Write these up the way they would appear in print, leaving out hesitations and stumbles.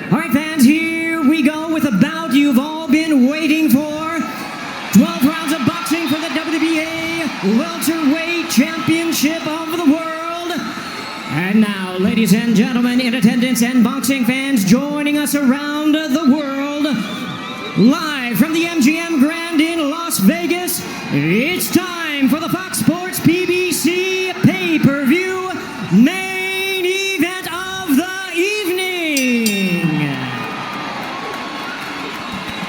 All right, fans, here we go with a bout you've all been waiting for. 12 rounds of boxing for the WBA Welterweight Championship of the World. And now, ladies and gentlemen, in attendance and boxing fans joining us around the world, live from the MGM Grand in Las Vegas, it's time for the Fox Sports PBC pay-per-view main event of the evening.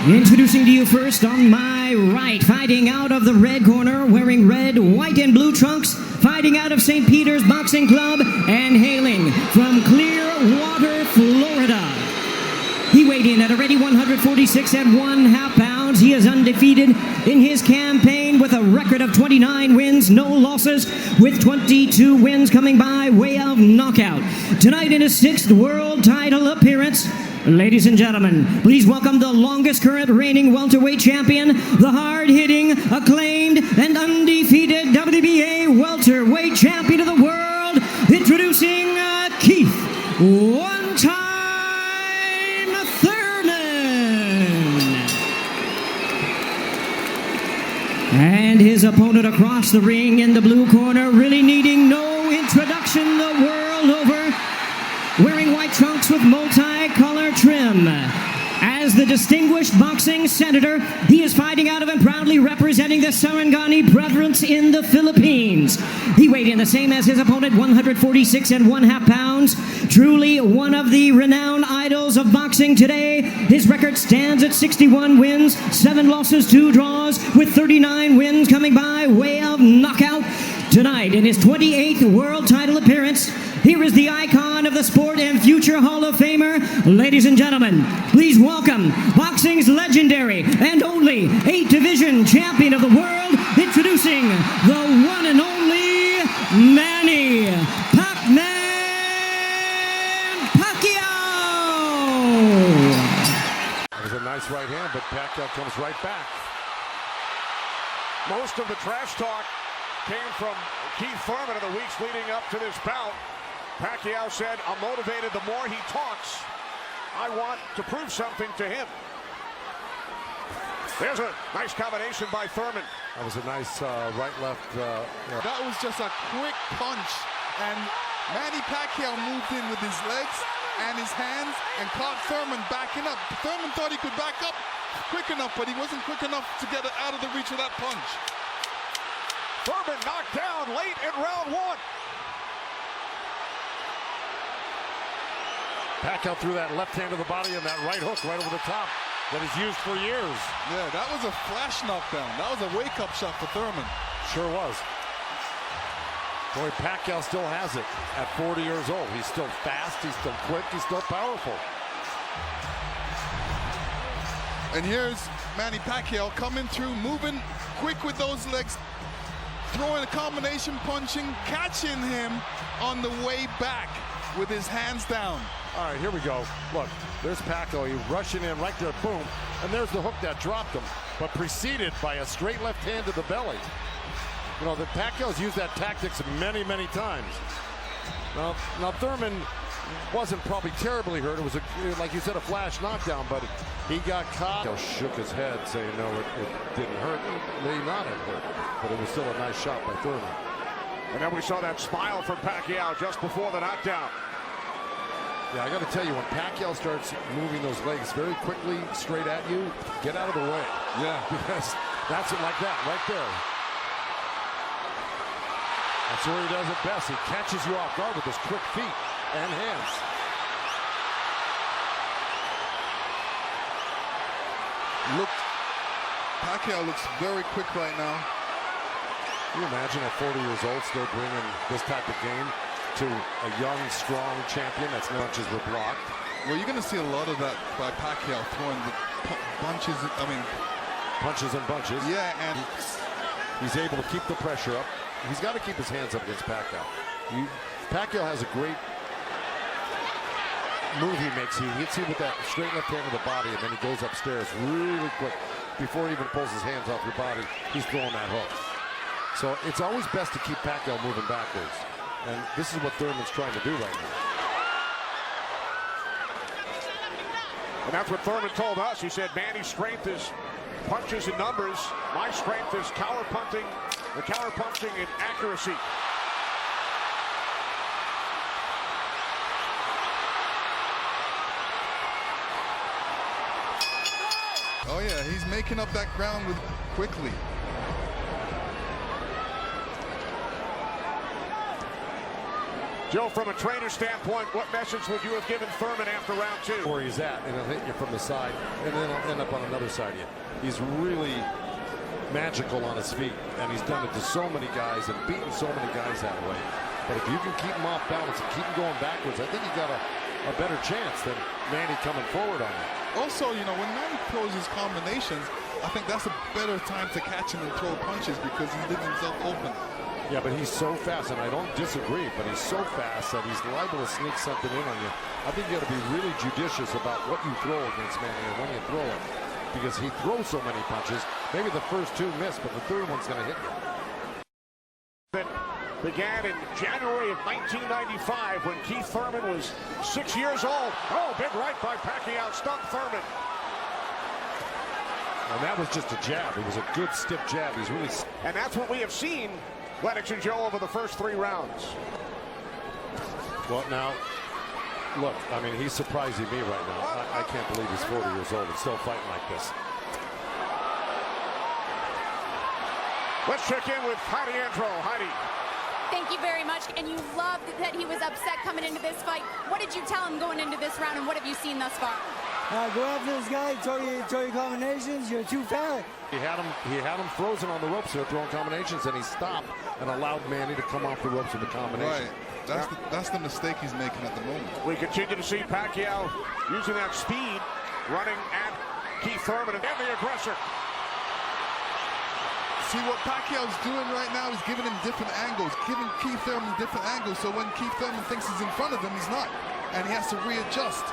Introducing to you first on my right, fighting out of the red corner, wearing red, white, and blue trunks, fighting out of St. Peter's Boxing Club, and hailing from Clearwater, Florida. He weighed in at already 146 1/2 pounds. He is undefeated in his campaign with a record of 29 wins, no losses, with 22 wins coming by way of knockout. Tonight in his 6th world title appearance, ladies and gentlemen, please welcome the longest current reigning welterweight champion, the hard-hitting, acclaimed, and undefeated WBA welterweight champion of the world, introducing Keith one-time Thurman. And his opponent across the ring in the blue corner, really needing no introduction the world over, wearing white trunks with multi-color trim. As the distinguished boxing senator, he is fighting out of and proudly representing the Sarangani Brothers in the Philippines. He weighed in the same as his opponent, 146 1/2 pounds. Truly one of the renowned idols of boxing today. His record stands at 61 wins, 7 losses, 2 draws, with 39 wins coming by way of knockout. Tonight, in his 28th world title appearance, here is the icon of the sport and future Hall of Famer. Ladies and gentlemen, please welcome boxing's legendary and only 8-division champion of the world, introducing the one and only Manny Pacquiao. That was a nice right hand, but Pacquiao comes right back. Most of the trash talk came from Keith Thurman in the weeks leading up to this bout. Pacquiao said, "I'm motivated the more he talks. I want to prove something to him." There's a nice combination by Thurman. That was a nice right-left. That was just a quick punch, and Manny Pacquiao moved in with his legs and his hands and caught Thurman backing up. Thurman thought he could back up quick enough, but he wasn't quick enough to get it out of the reach of that punch. Thurman knocked down late in round 1. Pacquiao threw that left hand to the body and that right hook right over the top that he's used for years. Yeah, that was a flash knockdown. That was a wake-up shot for Thurman. Sure was. Boy, Pacquiao still has it at 40 years old. He's still fast, he's still quick, he's still powerful. And here's Manny Pacquiao coming through, moving quick with those legs, throwing a combination punching, catching him on the way back with his hands down. All right, here we go. Look, there's Pacquiao. He's rushing in right there, boom. And there's the hook that dropped him, but preceded by a straight left hand to the belly. You know, the Pacquiao's used that tactics many, many times. Now Thurman wasn't probably terribly hurt. It was, like you said, a flash knockdown, but he got caught. He shook his head, saying, no, it didn't hurt. It may not have hurt, but it was still a nice shot by Thurman. And then we saw that smile from Pacquiao just before the knockdown. Yeah, I got to tell you, when Pacquiao starts moving those legs very quickly straight at you, get out of the way. Yeah. Because that's it like that, right there. That's where he does it best. He catches you off guard with his quick feet and hands. Pacquiao looks very quick right now. Can you imagine at 40 years old still bringing this type of game to a young, strong champion that's punches were blocked? Well, you're going to see a lot of that by Pacquiao, throwing the punches and bunches. Yeah, and he's able to keep the pressure up. He's got to keep his hands up against Pacquiao. Pacquiao has a great move he makes. He hits you with that straight left hand to the body, and then he goes upstairs really quick. Before he even pulls his hands off your body, he's throwing that hook. So it's always best to keep Pacquiao moving backwards. And this is what Thurman's trying to do right now. And that's what Thurman told us. He said Manny's strength is punches and numbers. My strength is counter punching and accuracy. Oh yeah, he's making up that ground quickly. Joe, from a trainer standpoint, what message would you have given Thurman after round 2? Where he's at, and he'll hit you from the side, and then he'll end up on another side of you. He's really magical on his feet, and he's done it to so many guys and beaten so many guys that way. But if you can keep him off balance and keep him going backwards, I think you got a better chance than Manny coming forward on you. Also, you know, when Manny throws his combinations, I think that's a better time to catch him and throw punches because he leaves himself open. Yeah, but he's so fast, and I don't disagree, but he's so fast that he's liable to sneak something in on you. I think you got to be really judicious about what you throw against Manny and when you throw it, because he throws so many punches. Maybe the first 2 miss, but the third one's going to hit you. That began in January of 1995 when Keith Thurman was 6 years old. Oh, big right by Pacquiao, stunned Thurman. And that was just a jab. It was a good stiff jab. He's really... And that's what we have seen, Lennox and Joe, over the first 3 rounds. Well, now, look, I mean, he's surprising me right now. I can't believe he's 40 years old and still fighting like this. Let's check in with Heidi Andro. Heidi. Thank you very much. And you loved that he was upset coming into this fight. What did you tell him going into this round, and what have you seen thus far? Go after this guy, throw your combinations, you're too fat. He had him frozen on the ropes here, throwing combinations, and he stopped and allowed Manny to come off the ropes with the combination. Right. That's the mistake he's making at the moment. We continue to see Pacquiao using that speed, running at Keith Thurman and the aggressor. See what Pacquiao's doing right now is giving him different angles, giving Keith Thurman different angles, so when Keith Thurman thinks he's in front of him, he's not, and he has to readjust.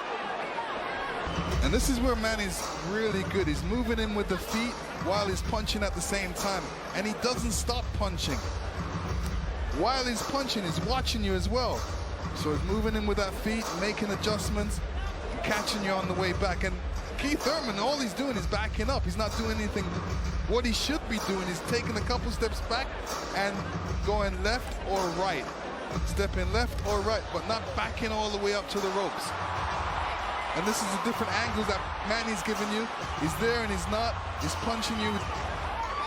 And this is where Manny's really good. He's moving in with the feet while he's punching at the same time. And he doesn't stop punching. While he's punching, he's watching you as well. So he's moving in with that feet, making adjustments, and catching you on the way back. And Keith Thurman, all he's doing is backing up. He's not doing anything. What he should be doing is taking a couple steps back and going left or right. Stepping left or right, but not backing all the way up to the ropes. And this is the different angles that Manny's giving you. He's there and he's not. He's punching you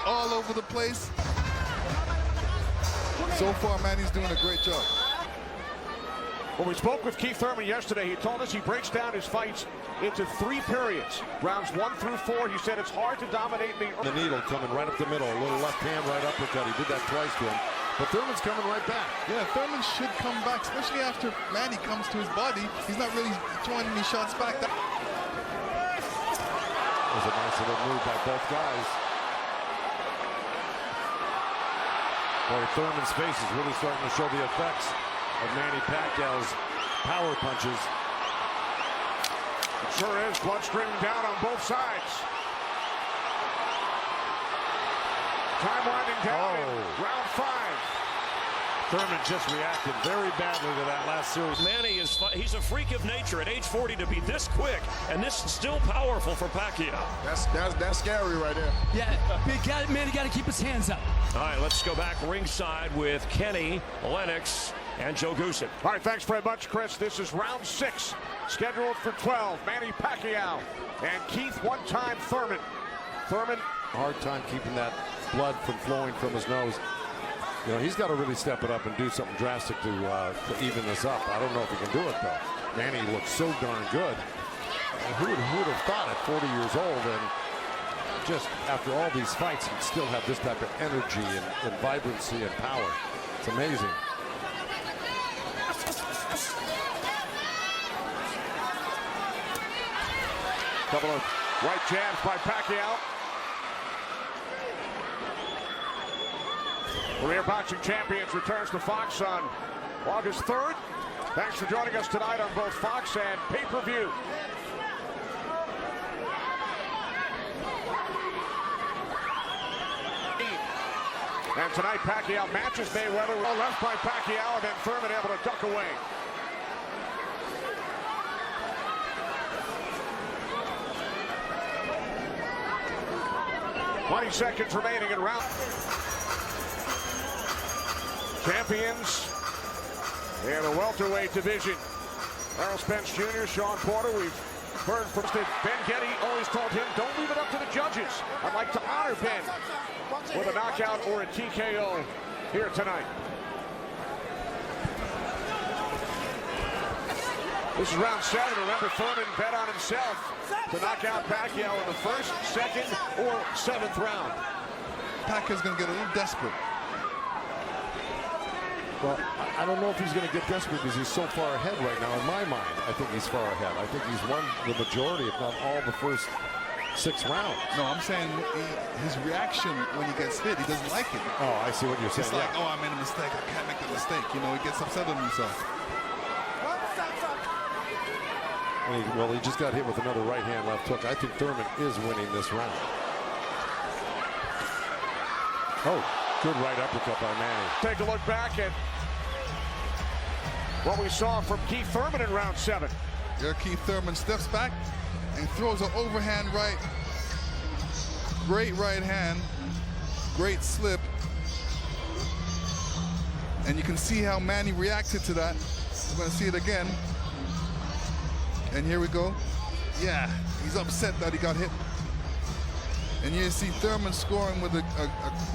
all over the place. So far, Manny's doing a great job. When we spoke with Keith Thurman yesterday, he told us he breaks down his fights into 3 periods. Rounds 1 through 4, he said it's hard to dominate me. The needle coming right up the middle, a little left hand, right uppercut. He did that twice to him. But Thurman's coming right back. Yeah, Thurman should come back, especially after Manny comes to his body. He's not really throwing any shots back. That was a nice little move by both guys. Boy, Thurman's face is really starting to show the effects of Manny Pacquiao's power punches. It sure is. Blood streaming down on both sides. Time winding down in round 5. Thurman just reacted very badly to that last series. Manny he's a freak of nature at age 40 to be this quick, and this is still powerful for Pacquiao. That's scary right there. Yeah, Manny got to keep his hands up. All right, let's go back ringside with Kenny, Lennox, and Joe Goosen. All right, thanks very much, Chris. This is round 6, scheduled for 12. Manny Pacquiao and Keith one-time Thurman. Thurman, hard time keeping that blood from flowing from his nose. You know, he's got to really step it up and do something drastic to even this up. I don't know if he can do it, though. Manny looks so darn good. And who would have thought at 40 years old and just after all these fights, he'd still have this type of energy and vibrancy and power. It's amazing. couple of right jabs by Pacquiao. Premier Boxing Champions returns to Fox on August 3rd. Thanks for joining us tonight on both Fox and pay-per-view. And tonight, Pacquiao matches Mayweather. Left by Pacquiao, and then Thurman able to duck away. 20 seconds remaining in round. Champions in the welterweight division. Errol Spence Jr., Sean Porter. We've heard from Ben Getty. Always told him, don't leave it up to the judges. I'd like to honor Ben with a knockout or a TKO here tonight. This is round 7. Remember, Thurman bet on himself to knock out Pacquiao in the first, second, or 7th round. Pacquiao's going to get a little desperate. Well, I don't know if he's going to get desperate because he's so far ahead right now. In my mind, I think he's far ahead. I think he's won the majority, if not all, the first 6 rounds. No, I'm saying his reaction when he gets hit, he doesn't like it. Oh, I see what you're saying. It's like, oh, I made a mistake. I can't make a mistake. You know, he gets upset with himself. Well, he just got hit with another right hand left hook. I think Thurman is winning this round. Oh, good right uppercut by Manny. Take a look back at what we saw from Keith Thurman in round 7. There, Keith Thurman steps back and throws an overhand right. Great right hand. Great slip. And you can see how Manny reacted to that. We're going to see it again. And here we go. Yeah, he's upset that he got hit. And you see Thurman scoring with a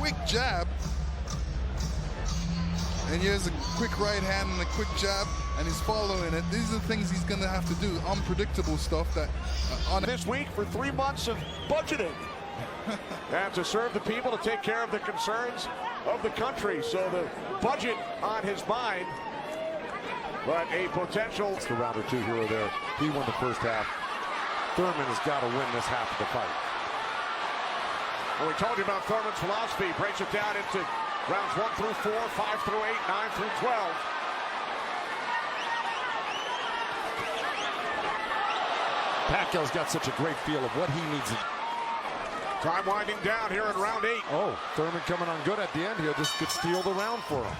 quick jab. And here's a quick right hand and a quick jab, and he's following it. These are the things he's going to have to do, unpredictable stuff that on this week for 3 months of budgeting. And to serve the people, to take care of the concerns of the country. So the budget on his mind. But a potential. It's the round or 2 here or there. He won the first half. Thurman has got to win this half of the fight. Well, we told you about Thurman's philosophy. Breaks it down into rounds 1 through 4, 5 through 8, 9 through 12. Pacquiao's got such a great feel of what he needs. Time winding down here in round 8. Oh, Thurman coming on good at the end here. This could steal the round for him.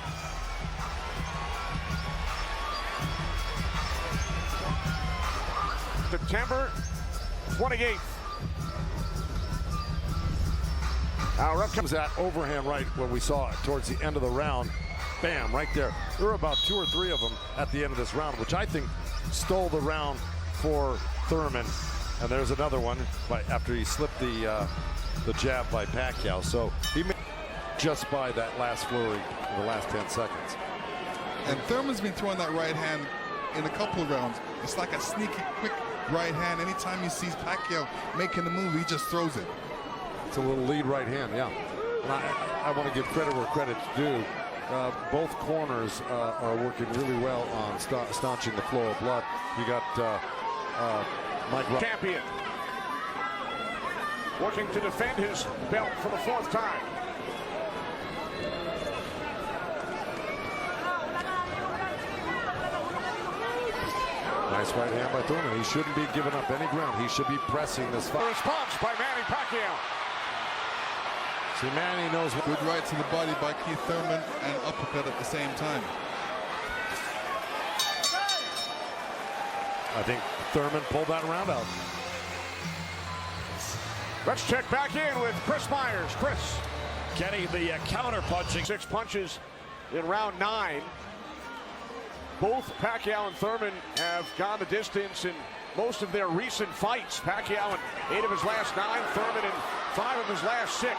September 28th. Now, ref Comes that overhand right when we saw it towards the end of the round. Bam, right there. There were about 2 or 3 of them at the end of this round, which I think stole the round for Thurman. And there's another one after he slipped the jab by Pacquiao. So he made just by that last flurry in the last 10 seconds. And Thurman's been throwing that right hand in a couple of rounds. It's like a sneaky, quick right hand. Anytime he sees Pacquiao making a move, he just throws it. It's a little lead right hand, yeah. And I want to give credit where credit's due. Both corners are working really well on staunching the flow of blood. You got Mike champion working to defend his belt for the 4th time. Nice right hand by Thurman. He shouldn't be giving up any ground. He should be pressing this fight. Response by Manny Pacquiao. See, Manny knows what. Good right to the body by Keith Thurman and uppercut at the same time. I think Thurman pulled that round out. Let's check back in with Chris Myers. Chris. Kenny, the counter punching. 6 punches in round 9. Both Pacquiao and Thurman have gone the distance in most of their recent fights. Pacquiao in 8 of his last 9, Thurman in 5 of his last 6.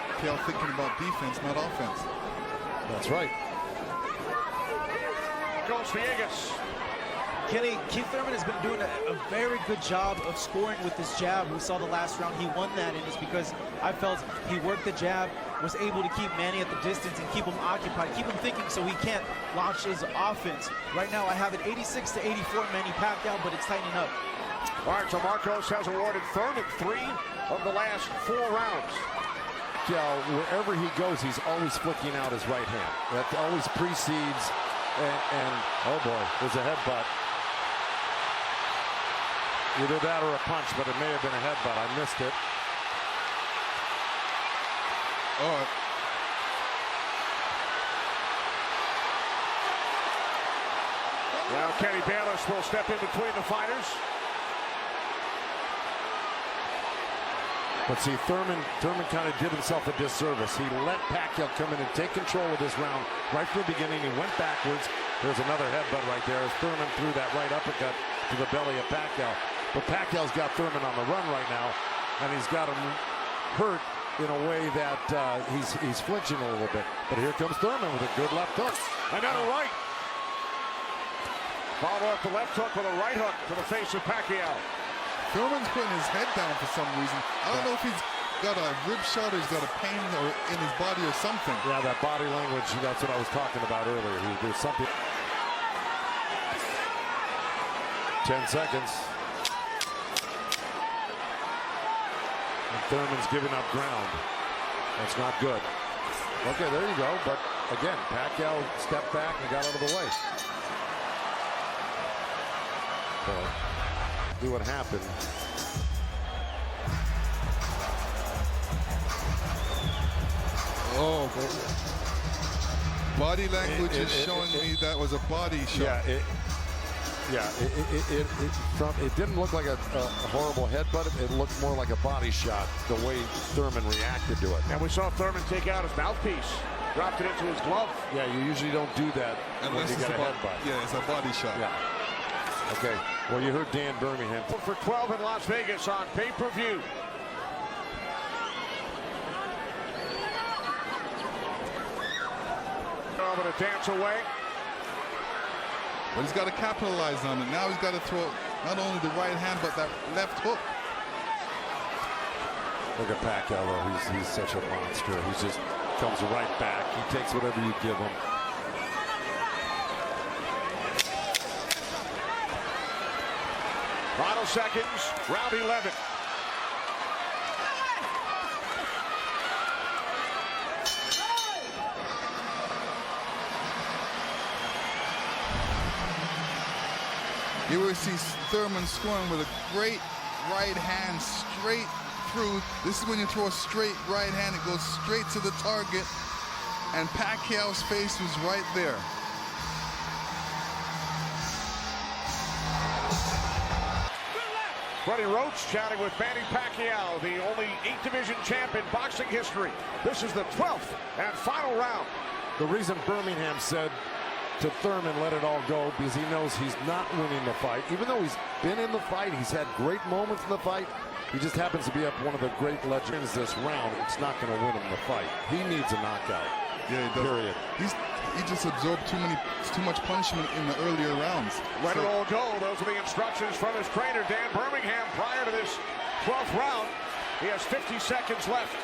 Pacquiao thinking about defense, not offense. That's right. Goes Villegas. Kenny, Keith Thurman has been doing a very good job of scoring with his jab. We saw the last round he won that, and it's because I felt he worked the jab, was able to keep Manny at the distance and keep him occupied, keep him thinking so he can't launch his offense. Right now I have it 86-84 Manny Pacquiao, but it's tightening up. All right, so Marcos has awarded Thurman 3 of the last 4 rounds. Yeah, wherever he goes, he's always flicking out his right hand. That always precedes, and oh boy, there's a headbutt. Either that or a punch, but it may have been a headbutt. I missed it. All right. Now Kenny Bayless will step in between the fighters. But see, Thurman kind of did himself a disservice. He let Pacquiao come in and take control of this round right from the beginning. He went backwards. There's another headbutt right there as Thurman threw that right uppercut to the belly of Pacquiao. But Pacquiao's got Thurman on the run right now, and he's got him hurt in a way that he's flinching a little bit. But here comes Thurman with a good left hook. Another right. Followed off the left hook with a right hook to the face of Pacquiao. Thurman's putting his head down for some reason. I don't know if he's got a rib shot or he's got a pain or in his body or something. Yeah, that body language, that's what I was talking about earlier. There's something. 10 seconds. And Thurman's giving up ground. That's not good. Okay, there you go. But again, Pacquiao stepped back and got out of the way. See what happened. Oh, body language is showing me that was a body shot. Yeah, it didn't look like a horrible headbutt. It looked more like a body shot, the way Thurman reacted to it. And we saw Thurman take out his mouthpiece. Dropped it into his glove. Yeah, you usually don't do that unless you get a headbutt. Yeah, it's a body shot. Yeah. Okay, well, you heard Dan Birmingham. For 12 in Las Vegas on pay-per-view. Over to dance away. But he's got to capitalize on it. Now he's got to throw not only the right hand, but that left hook. Look at Pacquiao, though. He's such a monster. He just comes right back. He takes whatever you give him. Final seconds, round 11. You will see Thurman scoring with a great right hand straight through. This is when you throw a straight right hand, it goes straight to the target. And Pacquiao's face was right there. Freddie Roach chatting with Manny Pacquiao, the only 8-division champ in boxing history. This is the 12th and final round. The reason Birmingham said to Thurman, let it all go, because he knows he's not winning the fight. Even though he's been in the fight, he's had great moments in the fight. He just happens to be up one of the great legends this round. It's not going to win him the fight. He needs a knockout. Yeah, he does. Period. He just absorbed too much punishment in the earlier rounds. Let it all go. Those are the instructions from his trainer, Dan Birmingham, prior to this 12th round. He has 50 seconds left.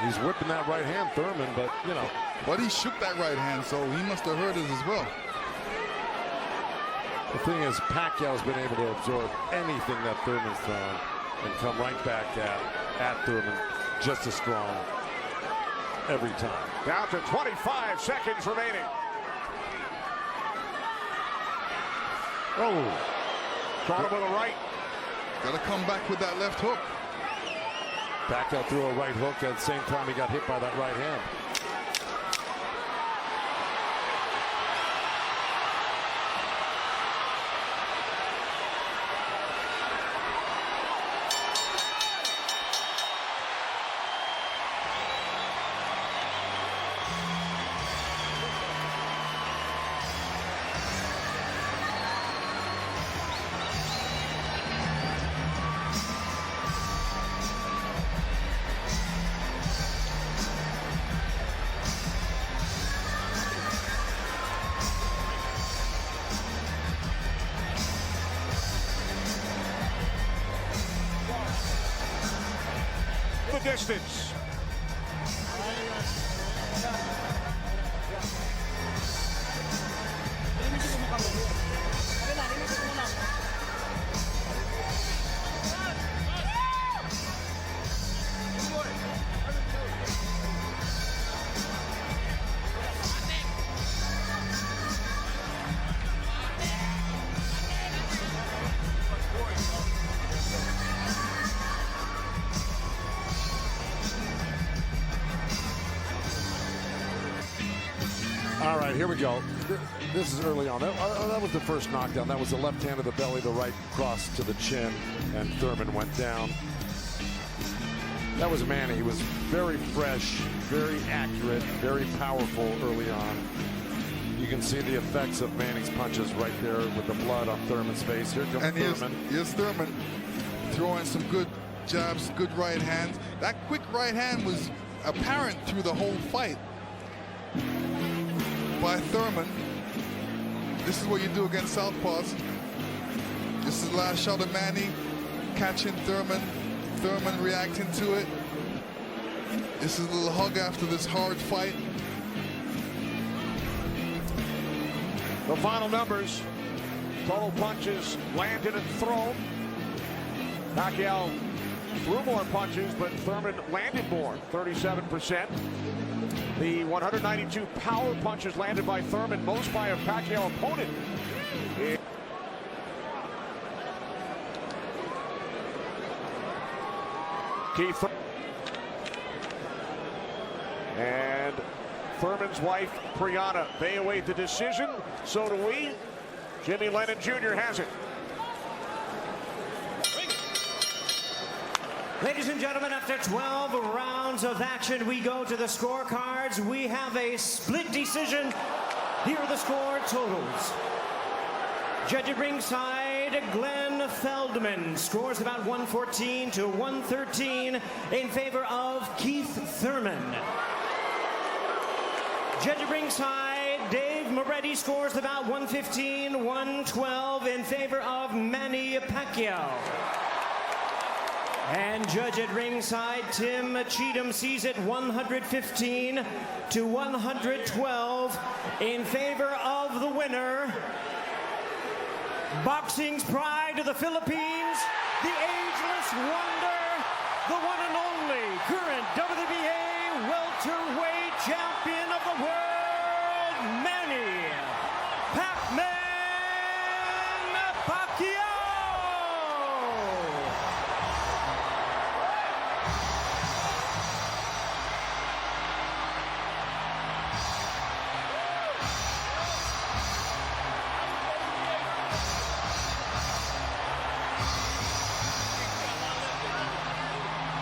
He's whipping that right hand, Thurman, but, you know. But he shook that right hand, so he must have heard it as well. The thing is, Pacquiao's been able to absorb anything that Thurman's thrown and come right back at Thurman just as strong every time. Down to 25 seconds remaining. Oh. Caught him with a right. Got to come back with that left hook. Pacquiao threw a right hook at the same time he got hit by that right hand. The distance. All right, here we go. This is early on. That was the first knockdown. That was the left hand to the belly, the right cross to the chin, and Thurman went down. That was Manny. He was very fresh, very accurate, very powerful early on. You can see the effects of Manny's punches right there with the blood on Thurman's face. Here comes Thurman. Here's Thurman throwing some good jabs, good right hands. That quick right hand was apparent through the whole fight by Thurman. This is what you do against southpaws. This is the last shot of Manny catching Thurman. Thurman reacting to it. This is a little hug after this hard fight. The final numbers. Total punches landed and thrown. Pacquiao threw more punches, but Thurman landed more, 37%. The 192 power punches landed by Thurman, most by a Pacquiao opponent. Keith and Thurman's wife, Brianna, they await the decision. So do we. Jimmy Lennon Jr. has it. Ladies and gentlemen, after 12 rounds of action, we go to the scorecards. We have a split decision. Here are the score totals. Judge at ringside, Glenn Feldman scores about 114 to 113 in favor of Keith Thurman. Judge at ringside, Dave Moretti scores about 115, 112 in favor of Manny Pacquiao. And judge at ringside, Tim Cheatham sees it 115 to 112 in favor of the winner. Boxing's pride of the Philippines, the ageless wonder, the one and only current WBA welterweight champion of the world, Manny Pacquiao.